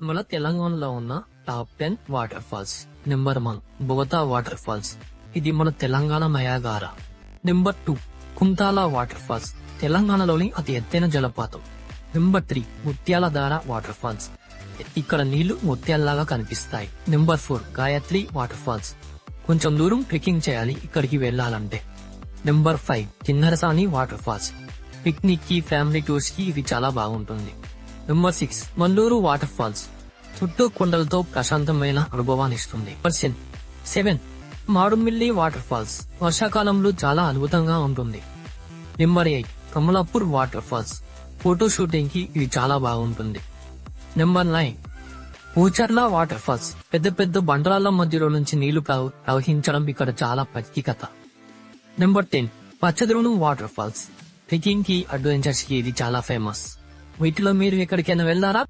మన తెలంగాణలో ఉన్న top 10 water falls. Number 1 Bogatha water falls. ఇది మన Telangana Niagara. Number 2 Kuntala water falls, తెలంగాణలోని అతి ఎత్తైన జలపాతం. Number 3 Muthyaladhara water falls. ఇక్కడ నీళ్లు ముత్యాల్లాగా కనిపిస్తాయి. Number 4 Gayatri water falls. కొంచెం దూరం ట్రెక్కింగ్ చేయాలి ఇక్కడికి వెళ్లాలంటే. Number 5 Kinnerasani water falls. Picnic కి, ఫ్యామిలీ టూర్స్ కి ఇది చాలా బాగుంటుంది. Number 6 Malluru water falls. చుట్టూ కొండలతో ప్రశాంతమైన అనుభవాన్ని ఇస్తుంది. 7 మాడుమిల్లి వాటర్ ఫాల్స్. వర్షాకాలంలో చాలా అద్భుతంగా ఉంటుంది. Number 8 Kamalapur water falls. Photo shooting కి ఇది చాలా బాగుంటుంది. Number 9 Pucharla water falls. పెద్ద పెద్ద బండరాల మధ్యలో నుంచి నీళ్లు ప్రవహించడం ఇక్కడ చాలా ప్రత్యేకత. Number 10 Pachadarunu water falls. Trekking కి, అడ్వెంచర్స్ కి ఇది చాలా ఫేమస్. వీటిలో మీరు ఎక్కడికైనా వెళ్లారా?